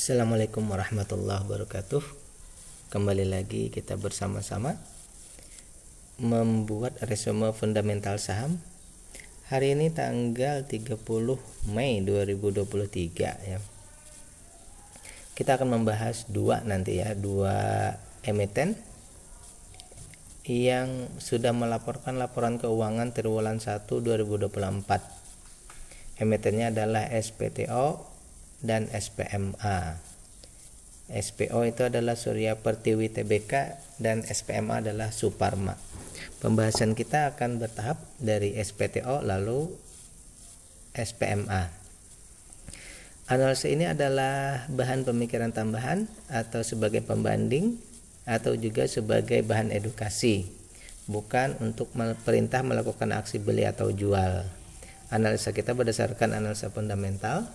Assalamualaikum warahmatullahi wabarakatuh. Kembali lagi kita bersama-sama membuat resume fundamental saham. Hari ini tanggal 30 Mei 2023 ya. Kita akan membahas dua emiten yang sudah melaporkan laporan keuangan triwulan 1 2024. Emitennya adalah SPTO dan SPMA. SPO itu adalah Surya Pertiwi Tbk dan SPMA adalah Suparma. Pembahasan kita akan bertahap dari SPTO lalu SPMA. Analisa ini adalah bahan pemikiran tambahan atau sebagai pembanding atau juga sebagai bahan edukasi, bukan untuk perintah melakukan aksi beli atau jual. Analisa kita berdasarkan analisa fundamental,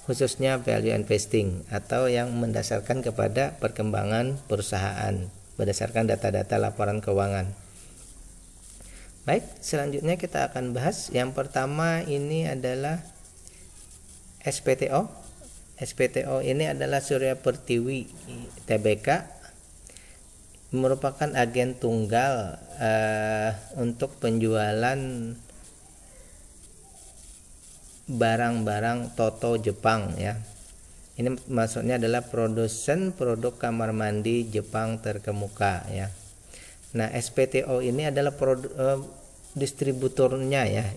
khususnya value investing atau yang mendasarkan kepada perkembangan perusahaan berdasarkan data-data laporan keuangan. Baik, selanjutnya kita akan bahas yang pertama ini adalah SPTO. SPTO ini adalah Surya Pertiwi Tbk, merupakan agen tunggal untuk penjualan barang-barang Toto Jepang ya. Ini maksudnya adalah produsen produk kamar mandi Jepang terkemuka ya. Nah, SPTO ini adalah distributornya ya.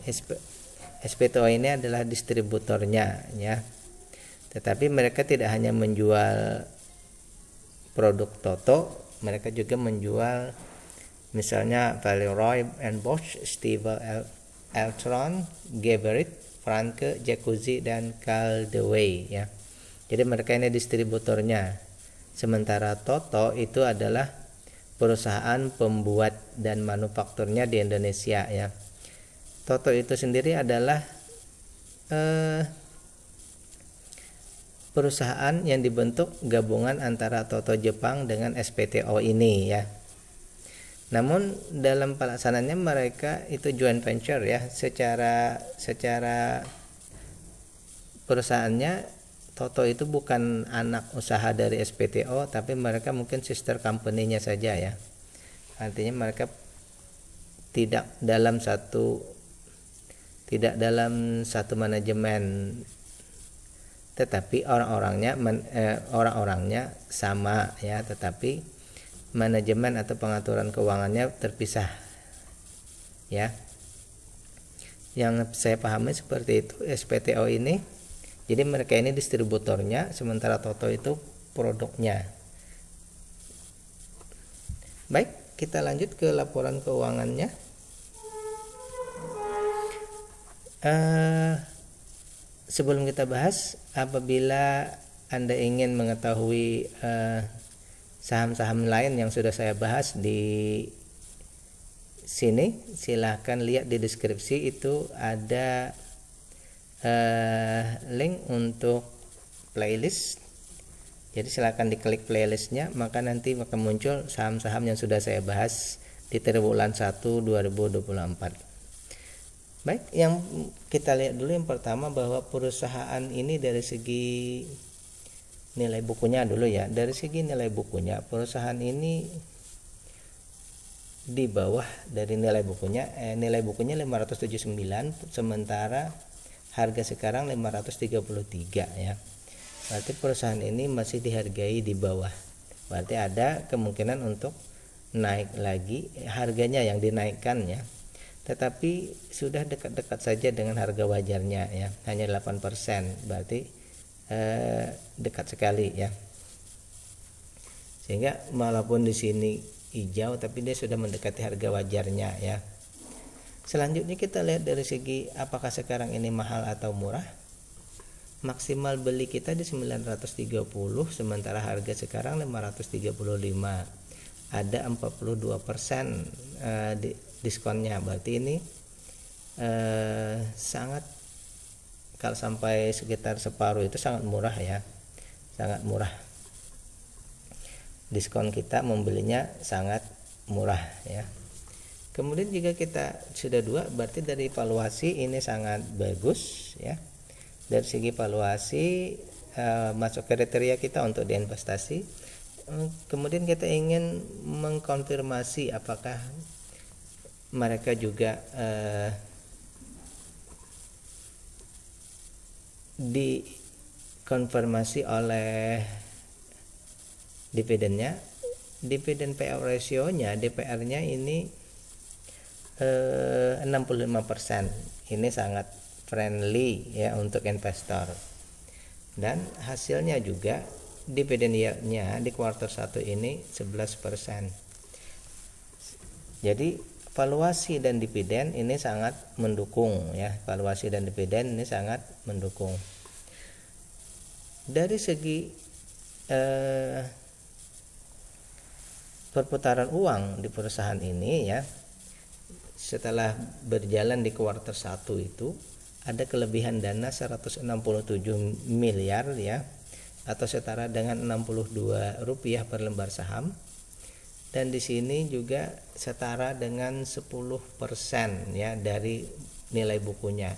SPTO ini adalah distributornya ya. Tetapi mereka tidak hanya menjual produk Toto, mereka juga menjual misalnya Valeroy and Bosch, Stiebel, Eltron, Geberit, Franke, Jacuzzi, dan Caldaway ya. Jadi mereka ini distributornya. Sementara Toto itu adalah perusahaan pembuat dan manufakturnya di Indonesia ya. Toto itu sendiri adalah perusahaan yang dibentuk gabungan antara Toto Jepang dengan SPTO ini ya. Namun dalam pelaksanaannya mereka itu joint venture ya, secara perusahaannya Toto itu bukan anak usaha dari SPTO, tapi mereka mungkin sister company-nya saja ya. Artinya mereka tidak dalam satu manajemen, tetapi orang-orangnya sama ya, tetapi manajemen atau pengaturan keuangannya terpisah ya. Yang saya pahami seperti itu SPTO ini. Jadi mereka ini distributornya, sementara Toto itu produknya. Baik, kita lanjut ke laporan keuangannya. Sebelum kita bahas, apabila Anda ingin mengetahui saham-saham lain yang sudah saya bahas di sini, silahkan lihat di deskripsi, itu ada link untuk playlist. Jadi silahkan diklik playlistnya, maka nanti akan muncul saham-saham yang sudah saya bahas di triwulan 1 2024. Baik, yang kita lihat dulu yang pertama bahwa perusahaan ini dari segi nilai bukunya dulu ya. Dari segi nilai bukunya, perusahaan ini di bawah dari nilai bukunya. Nilai bukunya 579, sementara harga sekarang 533 ya. Berarti perusahaan ini masih dihargai di bawah. Berarti ada kemungkinan untuk naik lagi harganya, yang dinaikkan ya. Tetapi sudah dekat-dekat saja dengan harga wajarnya ya, hanya 8%. Berarti dekat sekali ya, sehingga walaupun di sini hijau tapi dia sudah mendekati harga wajarnya ya. Selanjutnya kita lihat dari segi apakah sekarang ini mahal atau murah. Maksimal beli kita di 930, sementara harga sekarang 535. Ada 42% diskonnya. Berarti ini sangat, kalau sampai sekitar separuh itu sangat murah ya, sangat murah. Diskon kita membelinya sangat murah ya. Kemudian jika kita sudah dua, berarti dari valuasi ini sangat bagus ya. Dari segi valuasi masuk kriteria kita untuk diinvestasi. Kemudian kita ingin mengkonfirmasi apakah mereka juga dikonfirmasi oleh dividennya. Dividen payout ratio-nya, DPR-nya ini 65%. Ini sangat friendly ya untuk investor. Dan hasilnya juga dividen yield-nya di kuartal 1 ini 11%. Jadi valuasi dan dividen ini sangat mendukung ya. Valuasi dan dividen ini sangat mendukung. Dari segi perputaran uang di perusahaan ini ya, setelah berjalan di kuartal 1 itu ada kelebihan dana 167 miliar ya, atau setara dengan 62 rupiah per lembar saham. Dan di sini juga setara dengan 10% ya dari nilai bukunya.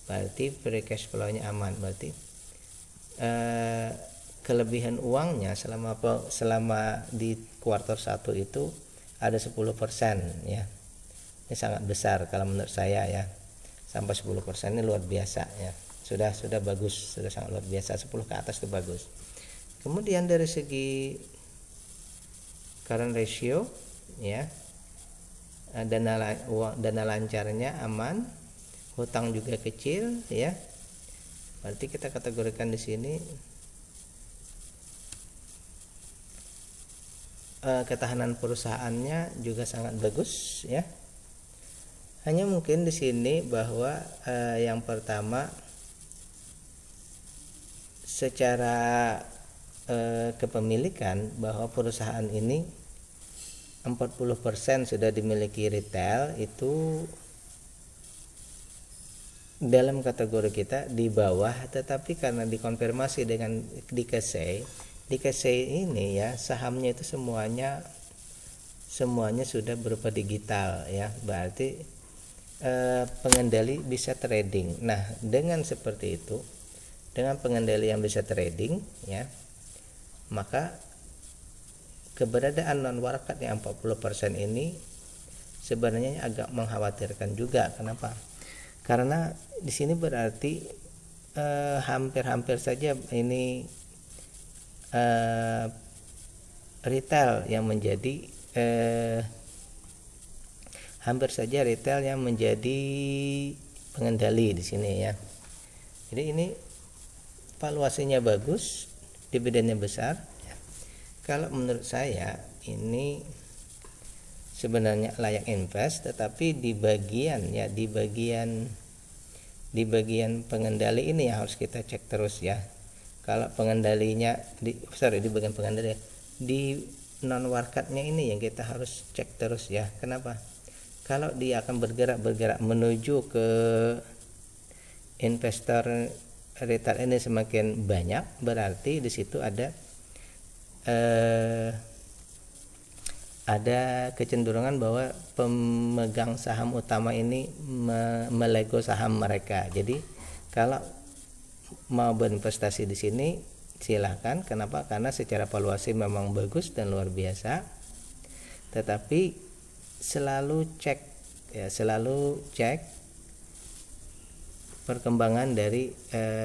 Berarti free cash flow-nya aman. Berarti kelebihan uangnya selama di kuartal 1 itu ada 10% ya. Ini sangat besar kalau menurut saya ya. Sampai 10% ini luar biasa ya. Sudah bagus, sudah sangat luar biasa. 10 ke atas itu bagus. Kemudian dari segi current ratio ya, dana lancarnya aman, hutang juga kecil ya. Berarti kita kategorikan di sini ketahanan perusahaannya juga sangat bagus ya. Hanya mungkin di sini bahwa yang pertama secara kepemilikan, bahwa perusahaan ini 40% sudah dimiliki retail, itu dalam kategori kita di bawah, tetapi karena dikonfirmasi dengan di KSEI ini ya, sahamnya itu semuanya sudah berupa digital ya, berarti pengendali bisa trading. Nah, dengan seperti itu, dengan pengendali yang bisa trading ya, maka keberadaan non warkat yang 40% ini sebenarnya agak mengkhawatirkan juga. Kenapa? Karena di sini berarti hampir saja ini retail yang menjadi hampir saja retail yang menjadi pengendali di sini ya. Jadi ini valuasinya bagus, dividennya besar. Kalau menurut saya ini sebenarnya layak invest, tetapi di bagian pengendali ini yang harus kita cek terus ya. Kalau pengendalinya di bagian pengendali, di non warkatnya ini yang kita harus cek terus ya. Kenapa? Kalau dia akan bergerak menuju ke investor retail ini semakin banyak, berarti di situ ada kecenderungan bahwa pemegang saham utama ini melego saham mereka. Jadi kalau mau berinvestasi di sini silahkan. Kenapa? Karena secara valuasi memang bagus dan luar biasa. Tetapi selalu cek perkembangan dari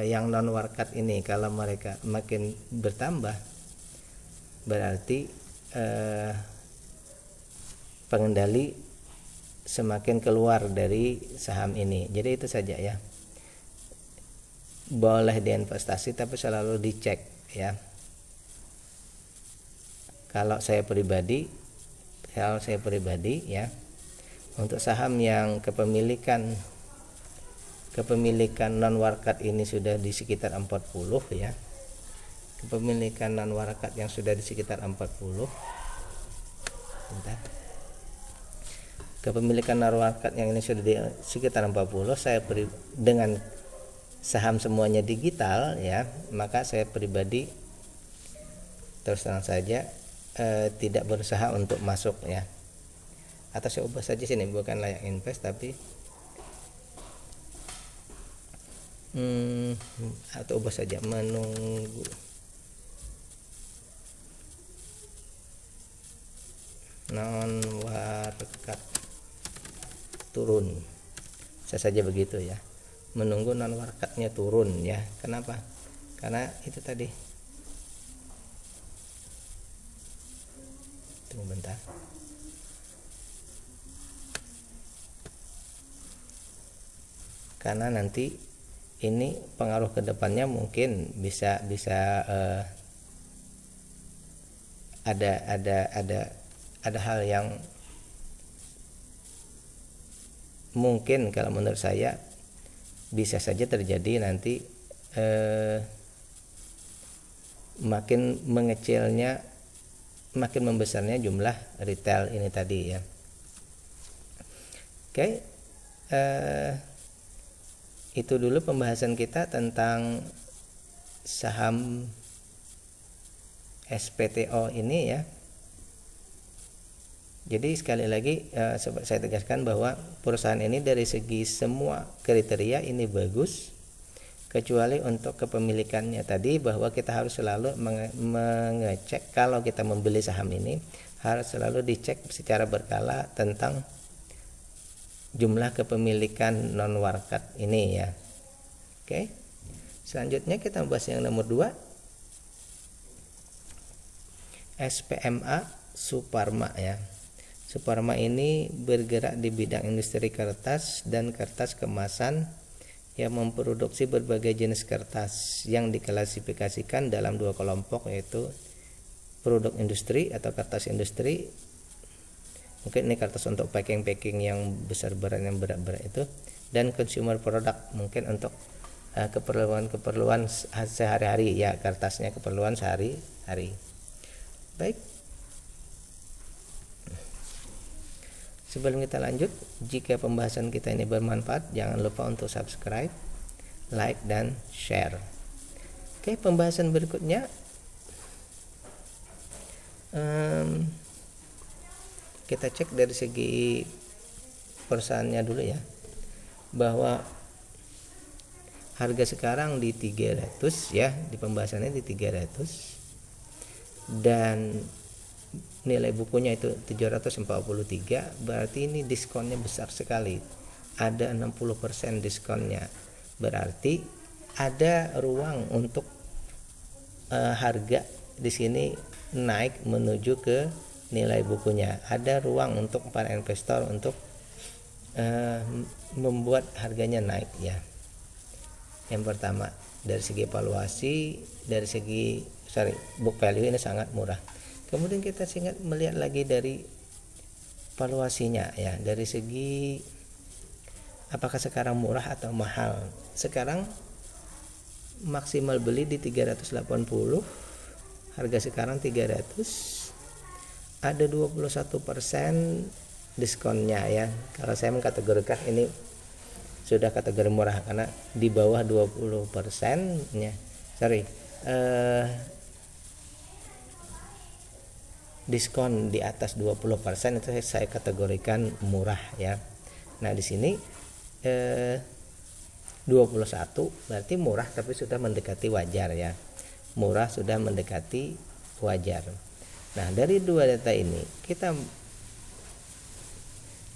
yang non warkat ini. Kalau mereka makin bertambah, berarti pengendali semakin keluar dari saham ini. Jadi itu saja ya. Boleh diinvestasi tapi selalu dicek ya. Kalau saya pribadi ya, untuk saham yang kepemilikan non warkat ini sudah di sekitar 40 ya. Kepemilikan non warkat yang sudah di sekitar 40. Kepemilikan non warkat yang ini sudah di sekitar 40, saya dengan saham semuanya digital ya, maka saya pribadi terus terang saja tidak berusaha untuk masuk ya. Atau saya ubah saja sini, bukan layak invest tapi atau ubah saja menunggu non warkat turun, bisa saja begitu ya, menunggu non warkatnya turun ya. Kenapa? Karena itu tadi, tunggu bentar, karena nanti ini pengaruh ke depannya mungkin bisa ada hal yang mungkin kalau menurut saya bisa saja terjadi nanti, makin mengecilnya, makin membesarnya jumlah retail ini tadi ya. Oke, itu dulu pembahasan kita tentang saham SPTO ini ya. Jadi sekali lagi saya tegaskan bahwa perusahaan ini dari segi semua kriteria ini bagus, kecuali untuk kepemilikannya tadi, bahwa kita harus selalu mengecek kalau kita membeli saham ini, harus selalu dicek secara berkala tentang jumlah kepemilikan non warkat ini ya. Oke, selanjutnya kita bahas yang nomor 2, SPMA Suparma ya. Suparma ini bergerak di bidang industri kertas dan kertas kemasan yang memproduksi berbagai jenis kertas yang diklasifikasikan dalam 2 kelompok, yaitu produk industri atau kertas industri. Mungkin ini kertas untuk packing yang besar-besar, yang berat-berat itu, dan consumer product, mungkin untuk keperluan sehari-hari ya, kertasnya keperluan sehari-hari. Baik. Sebelum kita lanjut, jika pembahasan kita ini bermanfaat, jangan lupa untuk subscribe, like, dan share. Oke, pembahasan berikutnya kita cek dari segi perusahaannya dulu ya, bahwa harga sekarang di 300 ya, di pembahasannya di 300, dan nilai bukunya itu 743, berarti ini diskonnya besar sekali, ada 60% diskonnya, berarti ada ruang untuk harga di sini naik menuju ke nilai bukunya, ada ruang untuk para investor untuk membuat harganya naik ya. Yang pertama dari segi valuasi, dari segi book value ini sangat murah. Kemudian kita melihat lagi dari valuasinya ya, dari segi apakah sekarang murah atau mahal. Sekarang maksimal beli di 380, harga sekarang 300, ada 21% diskonnya ya. Kalau saya mengkategorikan ini sudah kategori murah karena di bawah 20% ya. Diskon di atas 20% itu saya kategorikan murah ya. Nah, di sini 21 berarti murah tapi sudah mendekati wajar ya. Murah sudah mendekati wajar. Nah, dari 2 data ini kita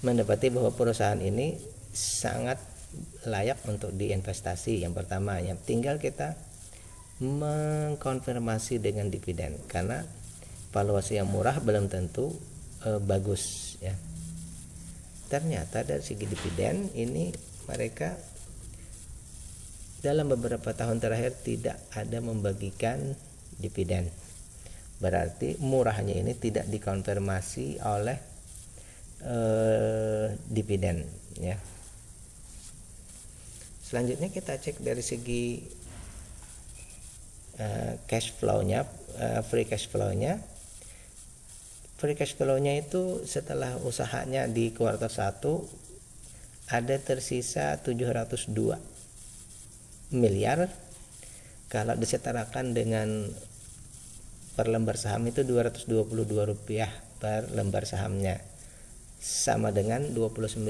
mendapati bahwa perusahaan ini sangat layak untuk diinvestasi. Yang pertama ya, tinggal kita mengkonfirmasi dengan dividen, karena valuasi yang murah belum tentu bagus ya. Ternyata dari segi dividen ini mereka dalam beberapa tahun terakhir tidak ada membagikan dividen, berarti murahnya ini tidak dikonfirmasi oleh dividen ya. Selanjutnya kita cek dari segi cash flow-nya, free cash flow-nya. Free cash flow-nya itu setelah usahanya di kuartal 1 ada tersisa 702 miliar. Kalau disetarakan dengan per lembar saham itu Rp222 per lembar sahamnya, sama dengan 29%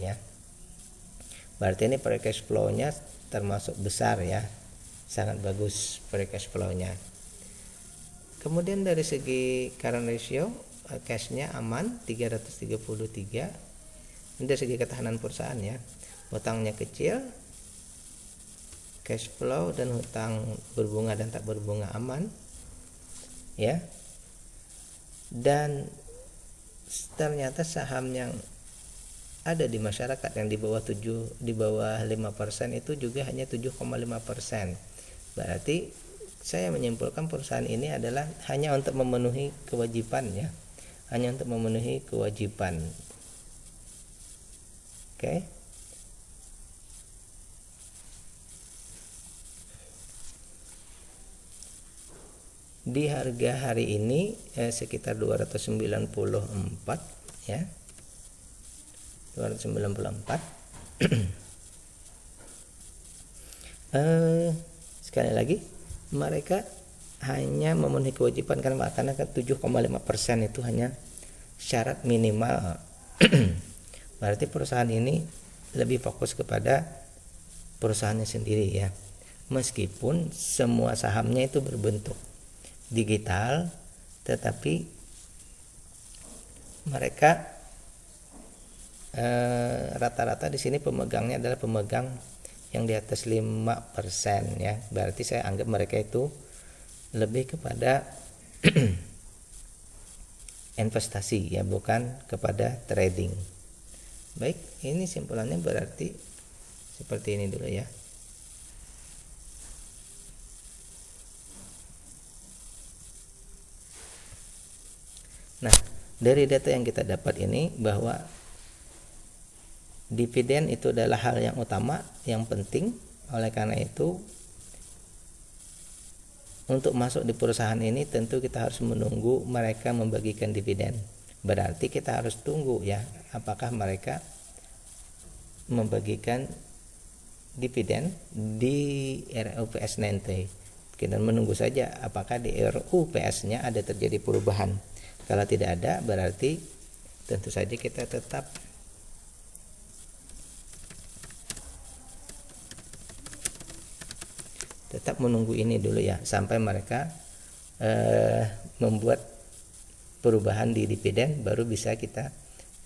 ya. Berarti ini free cash flow-nya termasuk besar ya, sangat bagus free cash flow-nya. Kemudian dari segi current ratio, cash-nya aman 333. Ini dari segi ketahanan perusahaan ya. Hutangnya kecil, cash flow dan hutang berbunga dan tak berbunga aman ya. Dan ternyata saham yang ada di masyarakat yang di bawah 5% itu juga hanya 7,5%. Berarti saya menyimpulkan perusahaan ini adalah hanya untuk memenuhi kewajiban ya. Hanya untuk memenuhi kewajiban. Oke. Di harga hari ini sekitar 294 ya. 294. Sekali lagi mereka hanya memenuhi kewajiban karena 7,5% itu hanya syarat minimal. Berarti perusahaan ini lebih fokus kepada perusahaannya sendiri ya. Meskipun semua sahamnya itu berbentuk digital, tetapi mereka rata-rata di sini pemegangnya adalah pemegang yang di atas 5% ya. Berarti saya anggap mereka itu lebih kepada investasi ya, bukan kepada trading. Baik, ini simpulannya berarti seperti ini dulu ya. Nah, dari data yang kita dapat ini bahwa dividen itu adalah hal yang utama, yang penting. Oleh karena itu, untuk masuk di perusahaan ini tentu kita harus menunggu mereka membagikan dividen. Berarti kita harus tunggu ya, apakah mereka membagikan dividen di RUPS nanti. Kita menunggu saja apakah di RUPS-nya ada terjadi perubahan. Kalau tidak ada, berarti tentu saja kita tetap menunggu ini dulu ya, sampai mereka membuat perubahan di dividen, baru bisa kita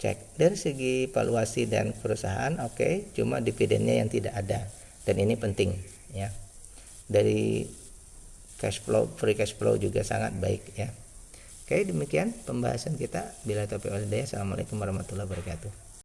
cek. Dari segi valuasi dan perusahaan oke, cuma dividennya yang tidak ada, dan ini penting ya. Dari cash flow, free cash flow juga sangat baik ya. Oke, demikian pembahasan kita. Bila taufiq wal hidayah. Assalamualaikum warahmatullahi wabarakatuh.